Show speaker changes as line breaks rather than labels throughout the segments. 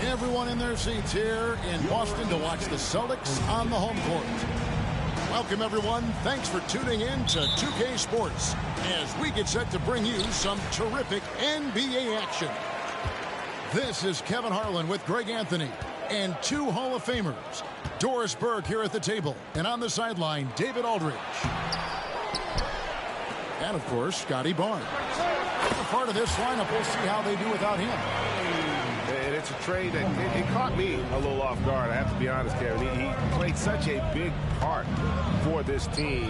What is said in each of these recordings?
Everyone in their seats here in Boston to watch the Celtics on the home court. Welcome, everyone. Thanks for tuning in to 2K Sports as we get set to bring you some terrific NBA action. This is Kevin Harlan with Greg Anthony and two Hall of Famers, Doris Burke here at the table, and on the sideline, David Aldridge. And, of course, Scotty Barnes. As a part of this lineup, we'll see how they do without him.
And it's a trade that it caught me a little off guard, I have to be honest, Kevin. He played such a big part for this team,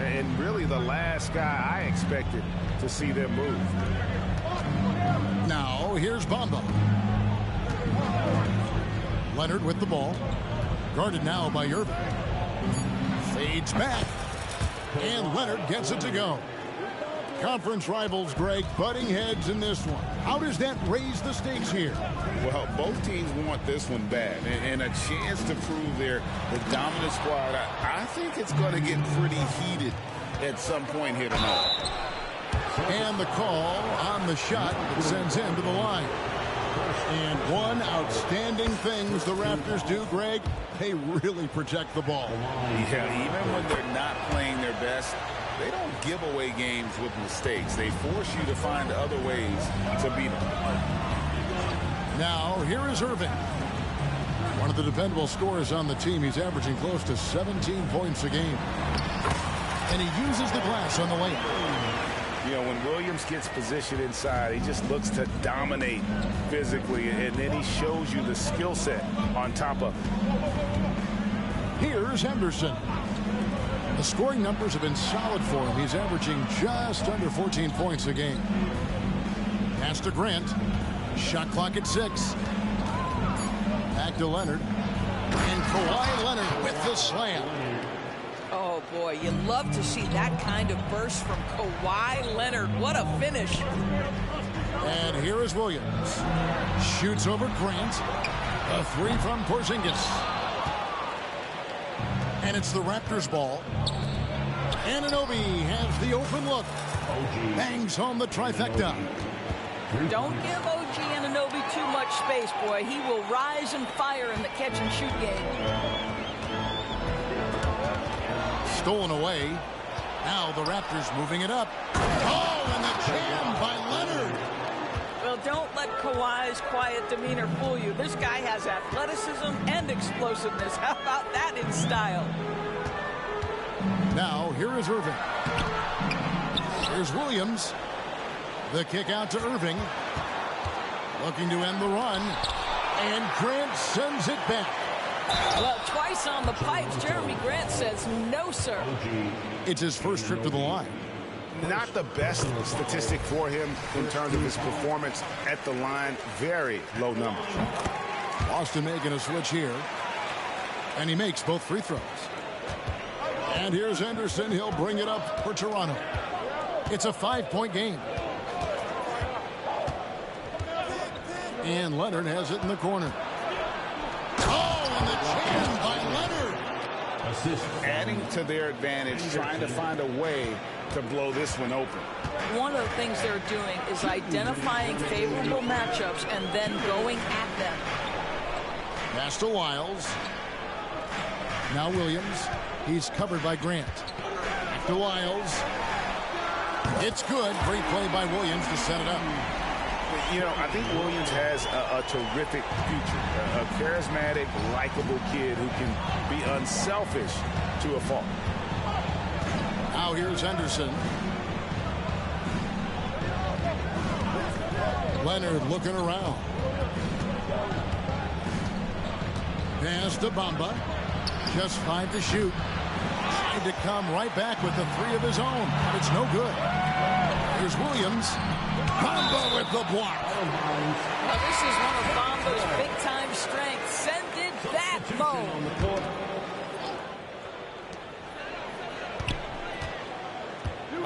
and really the last guy I expected to see them move.
Now, here's Bamba. Leonard with the ball. Guarded now by Irving. Fades back. And Leonard gets it to go. Conference rivals, Greg, butting heads in this one. How does that raise the stakes here?
Well, both teams want this one bad, and a chance to prove they're the dominant squad. I think it's going to get pretty heated at some point here tonight.
And the call on the shot that sends him to the line. And one outstanding thing the Raptors do, Greg, they really protect the ball.
Yeah, even when they're not playing their best, they don't give away games with mistakes. They force you to find other ways to beat them.
Now, here is Irving. One of the dependable scorers on the team. He's averaging close to 17 points a game. And he uses the glass on the layup.
You know, when Williams gets positioned inside, he just looks to dominate physically, and then he shows you the skill set on top of it.
Here's Henderson. The scoring numbers have been solid for him. He's averaging just under 14 points a game. Pass to Grant. Shot clock at 6. Back to Leonard. And Kawhi Leonard with the slam.
Oh, boy, you love to see that kind of burst from Kawhi Leonard. What a finish.
And here is Williams. Shoots over Grant. A three from Porzingis. And it's the Raptors ball. Anunoby has the open look. Bangs home the trifecta.
Don't give OG Anunoby too much space, boy. He will rise and fire in the catch-and-shoot game.
Stolen away. Now the Raptors moving it up. Oh, and the jam by Leonard.
Well, don't let Kawhi's quiet demeanor fool you. This guy has athleticism and explosiveness. How about that in style?
Now, here is Irving. Here's Williams. The kick out to Irving. Looking to end the run. And Grant sends it back.
Well, twice on the pipes, Jeremy Grant says no, sir.
It's his first trip to the line.
Not the best statistic for him in terms of his performance at the line. Very low numbers.
Boston making a switch here. And he makes both free throws. And here's Henderson. He'll bring it up for Toronto. It's a 5-point game. And Leonard has it in the corner. Oh, and the jam by Leonard.
Adding to their advantage, trying to find a way to blow this one open.
One of the things they're doing is identifying favorable matchups and then going at them.
Pass to Wiles. Now Williams. He's covered by Grant. Back to Wiles. It's good. Great play by Williams to set it up.
You know, I think Williams has a terrific future. A charismatic, likable kid who can be unselfish to a fault.
Now here's Henderson. Leonard looking around. Pass to Bamba. Just 5 to shoot. Tried to come right back with the 3 of his own. But it's no good. Here's Williams. Bamba with the block.
Now this is one of Bamba's big-time strengths. Send it back, Mo.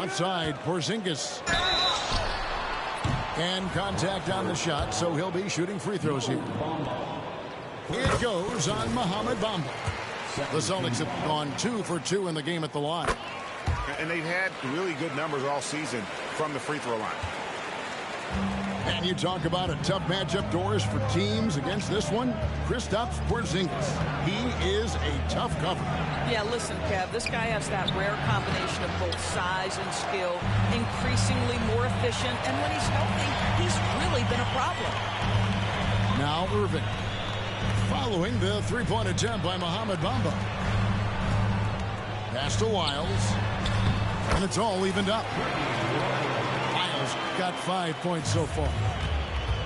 Outside, Porzingis. And contact on the shot, so he'll be shooting free throws here. It goes on Mohamed Bamba. The Celtics have gone 2 for 2 in the game at the line.
And they've had really good numbers all season from the free throw line.
And you talk about a tough matchup, Doris, for teams against this one. Kristaps Porzingis. He is a tough cover.
Yeah, listen, Kev, this guy has that rare combination of both size and skill, increasingly more efficient, and when he's healthy, he's really been a problem.
Now Irving. Following the three-point attempt by Mohamed Bamba. Pass to Wiles. And it's all evened up. Wiles got 5 points so far.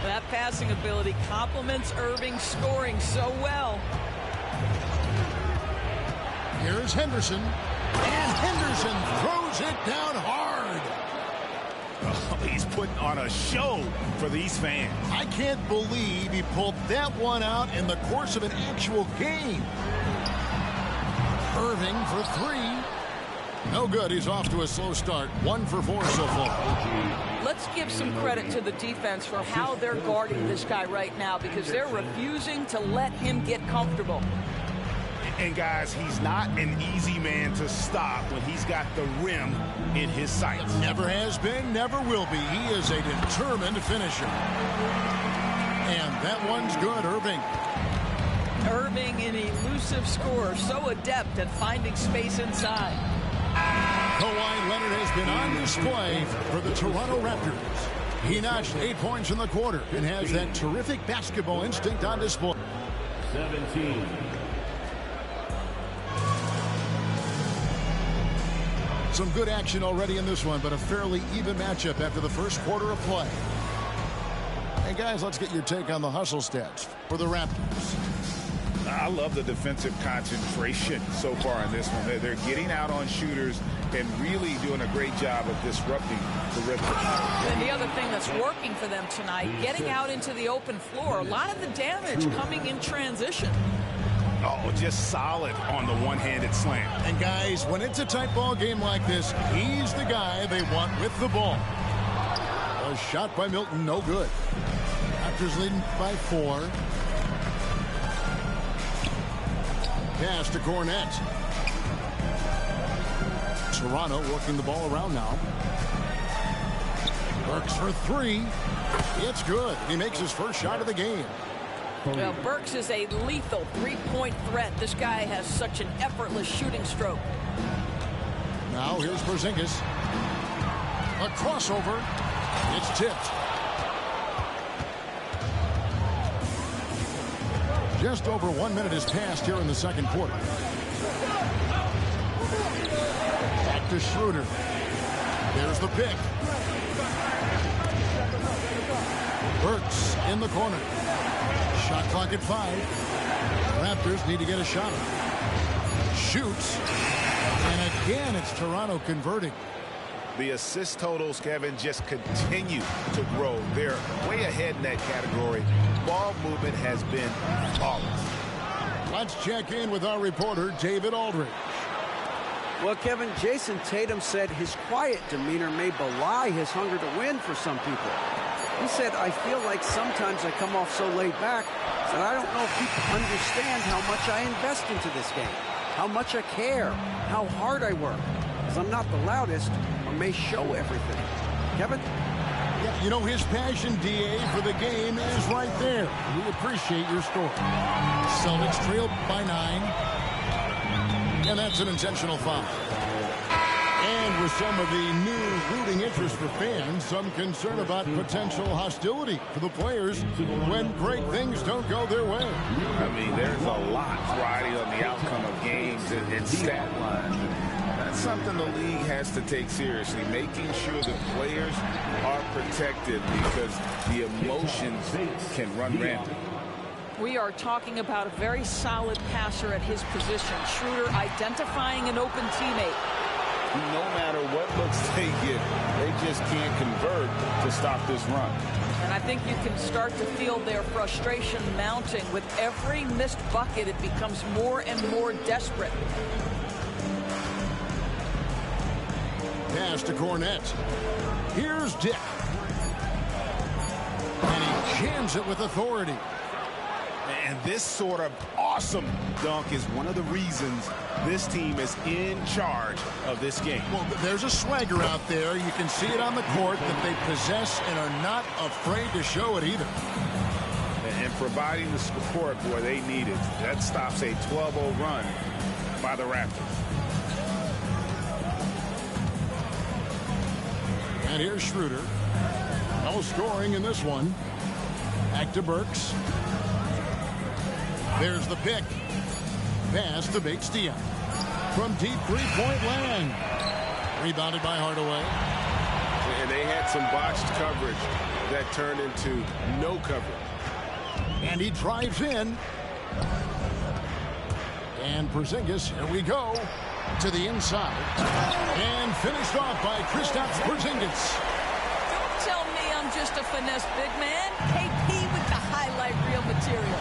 That passing ability complements Irving scoring so well.
Here's Henderson. And Henderson throws it down hard.
Oh, he's putting on a show for these fans.
I can't believe he pulled that one out in the course of an actual game. Irving for 3. No good. He's off to a slow start. 1 for 4 so far.
Let's give some credit to the defense for how they're guarding this guy right now, because they're refusing to let him get comfortable.
And guys, he's not an easy man to stop when he's got the rim in his sights.
Never has been, never will be. He is a determined finisher. And that one's good, Irving.
Irving, an elusive scorer, so adept at finding space inside.
Kawhi Leonard has been on display for the Toronto Raptors. He notched 8 points in the quarter and has that terrific basketball instinct on display.
17.
Some good action already in this one, but a fairly even matchup after the first quarter of play. Hey, guys, let's get your take on the hustle stats for the Raptors.
I love the defensive concentration so far in this one. They're getting out on shooters and really doing a great job of disrupting the rhythm.
And the other thing that's working for them tonight, getting out into the open floor. A lot of the damage coming in transition.
Oh, just solid on the one-handed slam.
And guys, when it's a tight ball game like this, he's the guy they want with the ball. A shot by Milton, no good. Raptors leading by 4. Pass to Cornette. Toronto working the ball around now. Burks for 3. It's good. He makes his first shot of the game.
Well, Burks is a lethal three-point threat. This guy has such an effortless shooting stroke.
Now here's Porzingis. A crossover. It's tipped. Just over 1 minute has passed here in the second quarter. Back to Schroeder. There's the pick. Burks in the corner. Shot clock at 5. Raptors need to get a shot up. Shoots. And again, it's Toronto converting.
The assist totals, Kevin, just continue to grow. They're way ahead in that category. Ball movement has been flawless.
Let's check in with our reporter, David Aldridge.
Well, Kevin, Jason Tatum said his quiet demeanor may belie his hunger to win for some people. He said, I feel like sometimes I come off so laid back that I don't know if people understand how much I invest into this game, how much I care, how hard I work, because I'm not the loudest or may show everything. Kevin?
Yeah, you know, his passion, D.A., for the game is right there. We appreciate your story. Celtics trailed by 9. And that's an intentional foul. And we're With some of the new rooting interest for fans, some concern about potential hostility for the players when great things don't go their way.
I mean, there's a lot riding on the outcome of games and stat lines. That's something the league has to take seriously, making sure the players are protected because the emotions can run rampant.
We are talking about a very solid passer at his position. Schroeder identifying an open teammate.
No matter what looks they get, they just can't convert to stop this run.
And I think you can start to feel their frustration mounting. With every missed bucket, it becomes more and more desperate.
Pass to Cornette. Here's Dick. And he jams it with authority.
And this sort of awesome dunk is one of the reasons this team is in charge of this game.
Well, there's a swagger out there. You can see it on the court that they possess and are not afraid to show it either.
And providing the support, boy, they need it. That stops a 12-0 run by the Raptors.
And here's Schroeder. No scoring in this one. Back to Burks. There's the pick. Pass to Bates-Diop. From deep three-point land. Rebounded by Hardaway.
And they had some botched coverage that turned into no coverage.
And he drives in. And Porzingis, here we go, to the inside. And finished off by Kristaps Porzingis.
Don't tell me I'm just a finesse big man. KP with the highlight reel material.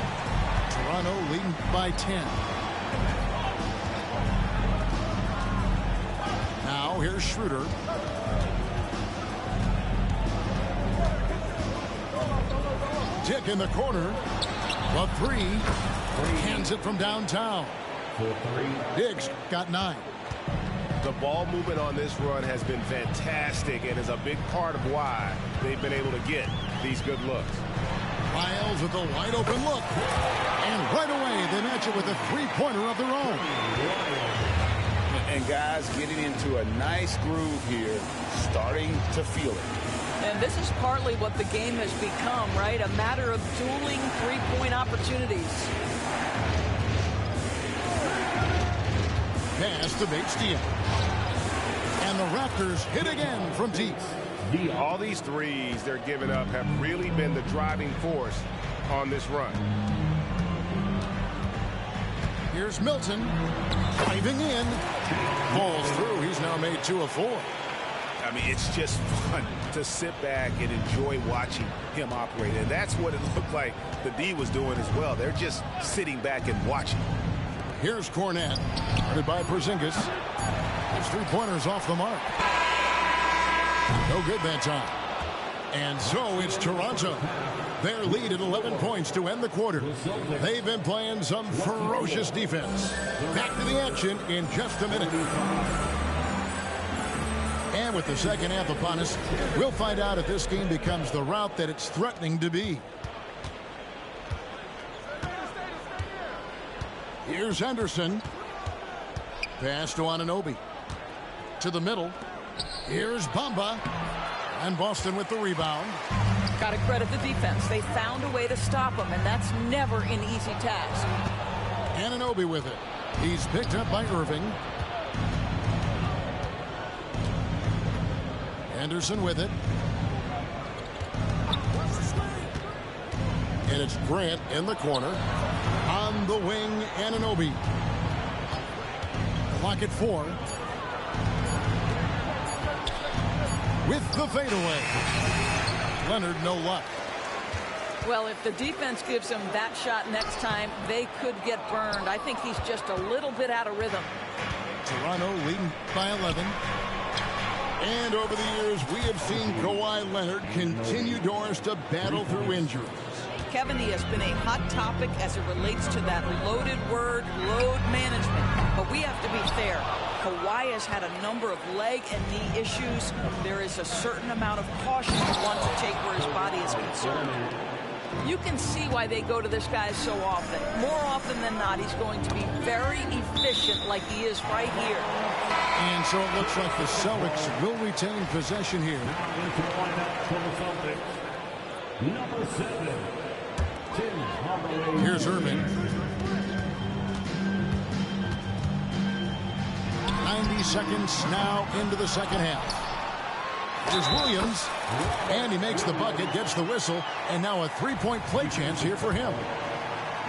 Toronto leading by 10. Now here's Schroeder. Dick in the corner. A three. Hands it from downtown. Diggs got 9.
The ball movement on this run has been fantastic and is a big part of why they've been able to get these good looks.
Miles with a wide open look. And right away they match it with a three-pointer of their own.
And guys getting into a nice groove here, starting to feel it.
And this is partly what the game has become, right? A matter of dueling three-point opportunities.
Pass to Bates-Diop. And the Raptors hit again from deep.
All these threes they're giving up have really been the driving force on this run.
Here's Milton. Driving in. Falls through. He's now made 2 of 4.
I mean, it's just fun to sit back and enjoy watching him operate. And that's what it looked like the D was doing as well. They're just sitting back and watching.
Here's Cornette. Guarded by Porzingis. His three-pointers off the mark. No good that time. And so it's Toronto. Their lead at 11 points to end the quarter. They've been playing some ferocious defense. Back to the action in just a minute. And with the second half upon us, we'll find out if this game becomes the route that it's threatening to be. Here's Henderson. Pass to Anunoby. To the middle. Here's Bamba. And Boston with the rebound.
Got to credit the defense. They found a way to stop him, and that's never an easy task.
Anunoby with it. He's picked up by Irving. Henderson with it. And it's Grant in the corner. On the wing, Anunoby. Clock at 4. With the fadeaway. Leonard, no luck.
Well, if the defense gives him that shot next time, they could get burned. I think he's just a little bit out of rhythm.
Toronto leading by 11. And over the years, we have seen Kawhi Leonard continue doors to battle through injuries.
Kevin, he has been a hot topic as it relates to that loaded word, load management. But we have to be fair. Kawhi has had a number of leg and knee issues. There is a certain amount of caution you want to take where his body is concerned. You can see why they go to this guy so often. More often than not, he's going to be very efficient like he is right here.
And so it looks like the Celtics will retain possession here.
Into lineup for the Celtics, number 7, Tim Hardaway.
Here's Irving. 90 seconds now into the second half. Here's Williams, and he makes the bucket, gets the whistle, and now a three-point play chance here for him.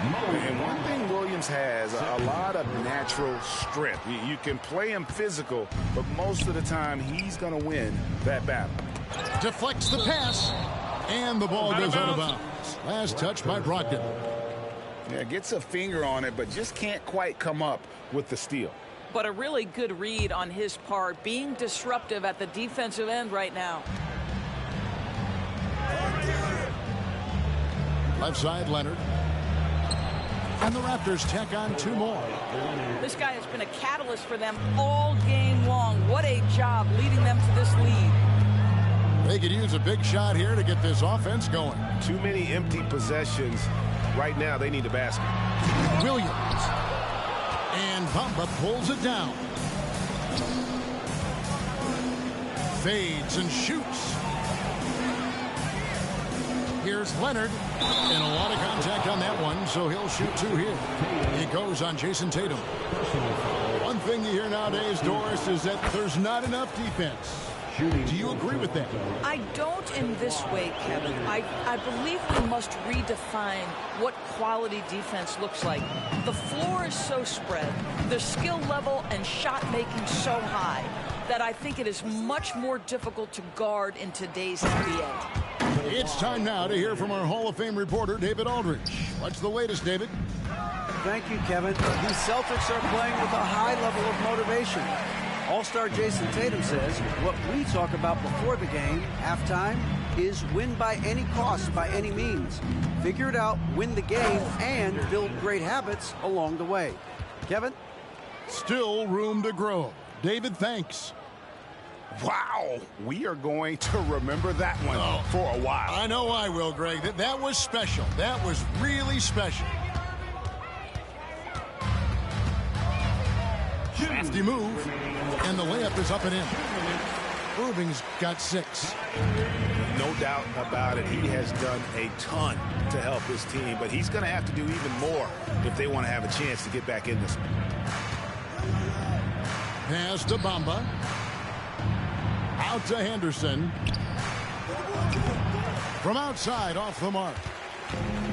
And one thing Williams has, a lot of natural strength. You can play him physical, but most of the time he's going to win that battle.
Deflects the pass, and the ball goes out of bounds. Last touch by Brogdon.
Yeah, gets a finger on it, but just can't quite come up with the steal.
But a really good read on his part, being disruptive at the defensive end right now.
Left side, Leonard. And the Raptors tack on 2 more.
This guy has been a catalyst for them all game long. What a job leading them to this lead.
They could use a big shot here to get this offense going.
Too many empty possessions. Right now, they need a basket.
Williams. And Bamba pulls it down. Fades and shoots. Here's Leonard. And a lot of contact on that one, so he'll shoot 2 here. It goes on Jason Tatum. One thing you hear nowadays, Doris, is that there's not enough defense. Do you agree with that?
I don't in this way, Kevin. I believe we must redefine what quality defense looks like. The floor is so spread, the skill level and shot making so high that I think it is much more difficult to guard in today's NBA.
It's time now to hear from our Hall of Fame reporter, David Aldridge. What's the latest, David?
Thank you, Kevin. The Celtics are playing with a high level of motivation. All-star Jason Tatum says what we talk about before the game, halftime, is win by any cost, by any means. Figure it out, win the game, and build great habits along the way. Kevin?
Still room to grow. David, thanks.
Wow, we are going to remember that one for a while.
I know I will, Greg. That was special. That was really special. Crafty move, and the layup is up and in. Irving's got 6.
No doubt about it. He has done a ton to help his team, but he's going to have to do even more if they want to have a chance to get back in this one.
Pass to Bamba. Out to Henderson. From outside, off the mark.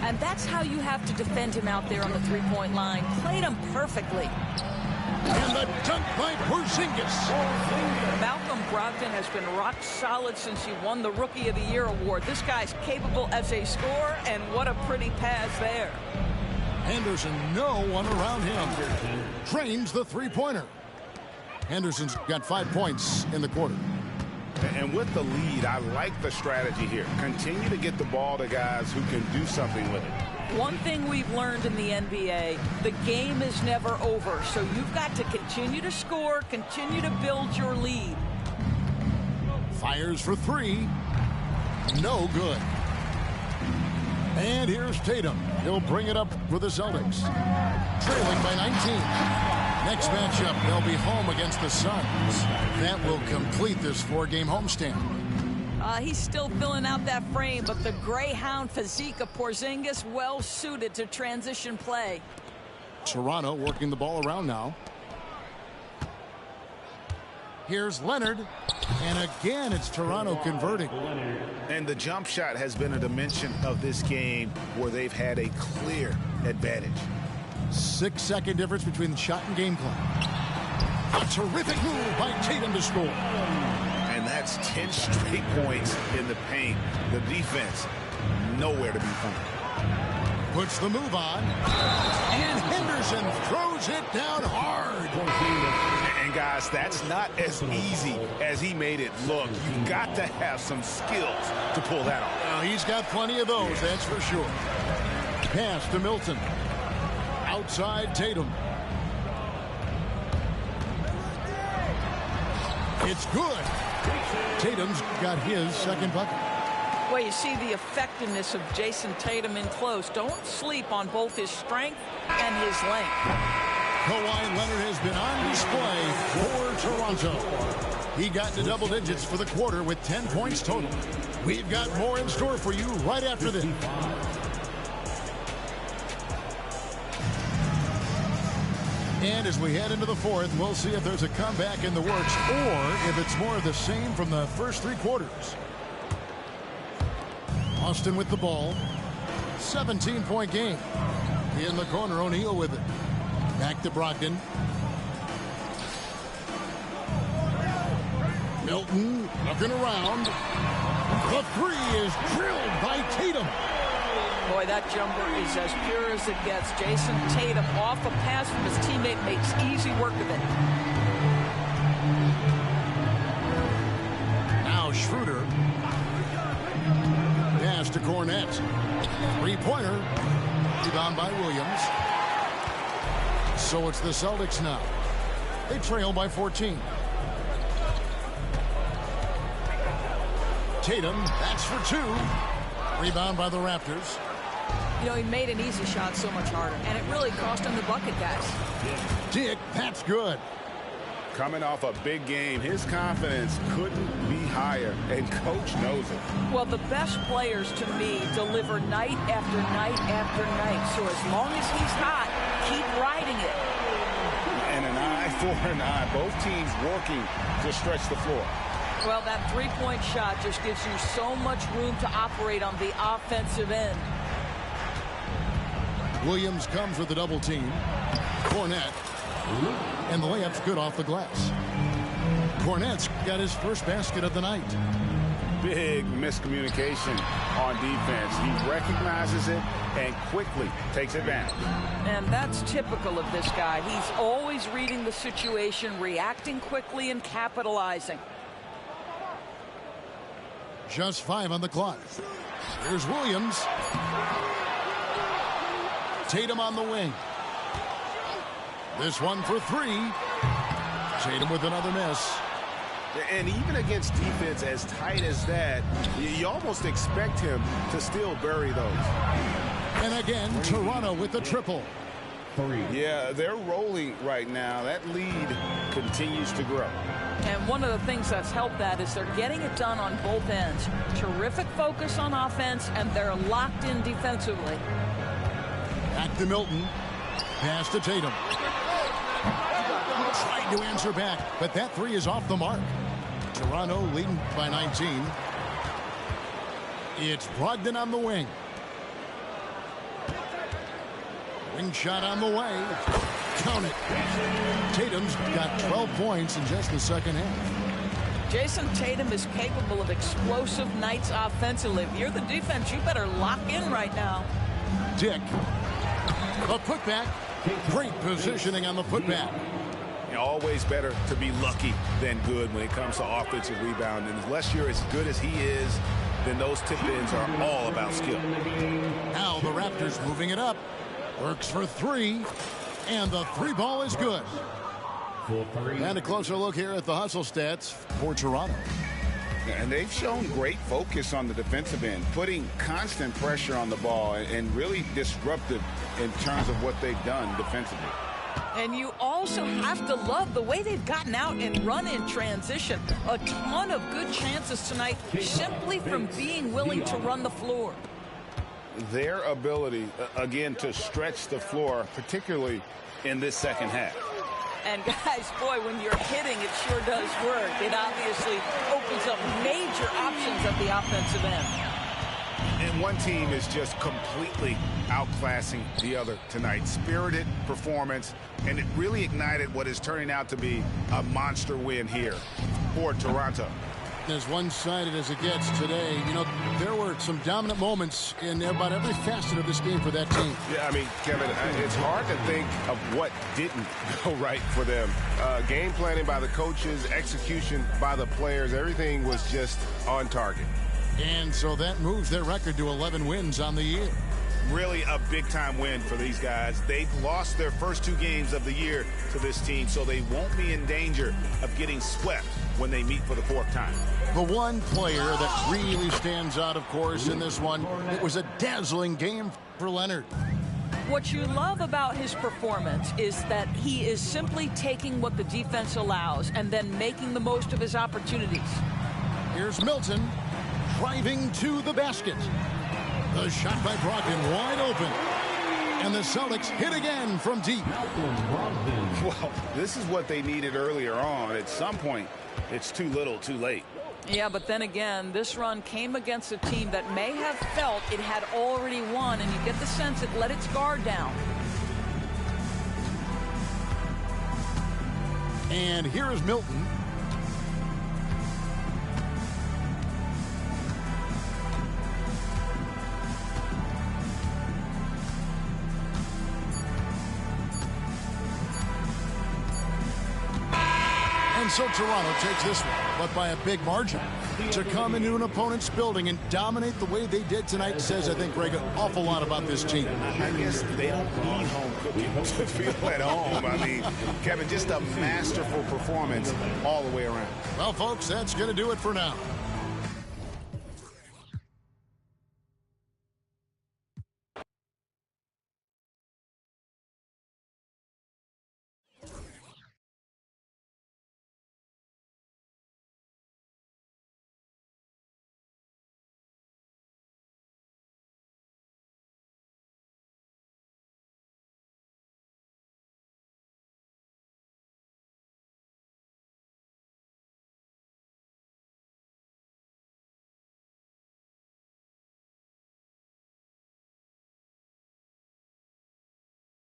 And that's how you have to defend him out there on the three-point line. Played him perfectly.
And the dunk by Porzingis.
Malcolm Brogdon has been rock solid since he won the Rookie of the Year award. This guy's capable as a scorer, and what a pretty pass there.
Henderson, no one around him. Trains the three-pointer. Henderson's got 5 points in the quarter.
And with the lead, I like the strategy here. Continue to get the ball to guys who can do something with it.
One thing we've learned in the NBA, the game is never over. So you've got to continue to score, continue to build your lead.
Fires for 3. No good. And here's Tatum. He'll bring it up for the Celtics. Trailing by 19. Next matchup, they'll be home against the Suns. That will complete this 4-game homestand.
He's still filling out that frame, but the Greyhound physique of Porzingis well suited to transition play.
Toronto working the ball around now. Here's Leonard. And again, it's Toronto converting.
And the jump shot has been a dimension of this game where they've had a clear advantage.
6-second difference between the shot and game clock. A terrific move by Tatum to score.
And that's 10 straight points in the paint. The defense, nowhere to be found.
Puts the move on. And Henderson throws it down hard.
And guys, that's not as easy as he made it look. You've got to have some skills to pull that off.
Well, he's got plenty of those, that's for sure. Pass to Milton. Outside Tatum. It's good. Tatum's got his second bucket.
Well, you see the effectiveness of Jason Tatum in close. Don't sleep on both his strength and his length.
Kawhi Leonard has been on display for Toronto. He got to double digits for the quarter with 10 points total. We've got more in store for you right after this. And as we head into the fourth, we'll see if there's a comeback in the works or if it's more of the same from the first three quarters. Austin with the ball. 17-point game. In the corner, O'Neal with it. Back to Brogdon. Milton looking around. The three is drilled by Tatum.
Boy, that jumper is as pure as it gets. Jason Tatum off a pass from his teammate makes easy work of it.
Now Schroeder. Pass to Cornette. Three-pointer. Rebound by Williams. So it's the Celtics now. They trail by 14. Tatum, that's for two. Rebound by the Raptors.
You know, he made an easy shot so much harder, and it really cost him the bucket, guys.
Dick, that's good.
Coming off a big game, his confidence couldn't be higher, and coach knows it.
Well, the best players, to me, deliver night after night after night. So as long as he's hot, keep riding it.
And an eye for an eye. Both teams working to stretch the floor.
Well, that three-point shot just gives you so much room to operate on the offensive end.
Williams comes with a double team. Cornette. And the layup's good off the glass. Cornette's got his first basket of the night.
Big miscommunication on defense. He recognizes it and quickly takes advantage.
And that's typical of this guy. He's always reading the situation, reacting quickly, and capitalizing.
Just 5 on the clock. Here's Williams. Tatum on the wing. This one for three. Tatum with another miss.
And even against defense as tight as that, you almost expect him to still bury those.
And again, Toronto with the triple.
Yeah, they're rolling right now. That lead continues to grow.
And one of the things that's helped that is they're getting it done on both ends. Terrific focus on offense, and they're locked in defensively.
Back to Milton. Pass to Tatum. Tried to answer back, but that three is off the mark. Toronto leading by 19. It's Brogdon on the wing. Wing shot on the way. Count it. Tatum's got 12 points in just the second half.
Jason Tatum is capable of explosive nights offensively. If you're the defense, you better lock in right now.
Dick. A putback. Great positioning on the putback.
Always better to be lucky than good when it comes to offensive rebound. And unless you're as good as he is, then those tip-ins are all about skill.
Now the Raptors moving it up. Works for three. And the three ball is good. And a closer look here at the hustle stats for Toronto.
And they've shown great focus on the defensive end, putting constant pressure on the ball and really disruptive in terms of what they've done defensively.
And you also have to love the way they've gotten out and run in transition. A ton of good chances tonight simply from being willing to run the floor.
Their ability, again, to stretch the floor, particularly in this second half.
And guys, boy, when you're hitting, it sure does work. It obviously opens up major options at the offensive end.
And one team is just completely outclassing the other tonight. Spirited performance, and it really ignited what is turning out to be a monster win here for Toronto.
As one-sided as it gets today, you know, there were some dominant moments in about every facet of this game for that team.
Yeah, I mean, Kevin, it's hard to think of what didn't go right for them. Game planning by the coaches, execution by the players, everything was just on target.
And so that moves their record to 11 wins on the year.
Really a big-time win for these guys. They've lost their first 2 games of the year to this team, so they won't be in danger of getting swept when they meet for the 4th time.
The one player that really stands out, of course, in this one, it was a dazzling game for Leonard.
What you love about his performance is that he is simply taking what the defense allows and then making the most of his opportunities.
Here's Milton driving to the basket. The shot by Brogdon wide open. And the Celtics hit again from deep.
Well, this is what they needed earlier on. At some point, it's too little, too late.
Yeah, but then again, this run came against a team that may have felt it had already won, and you get the sense it let its guard down.
And here is Milton. And so Toronto takes this one, but by a big margin. To come into an opponent's building and dominate the way they did tonight says, I think, Greg, an awful lot about this team.
I guess they don't need home cooking to feel at home. I mean, Kevin, just a masterful performance all the way around.
Well, folks, that's going to do it for now.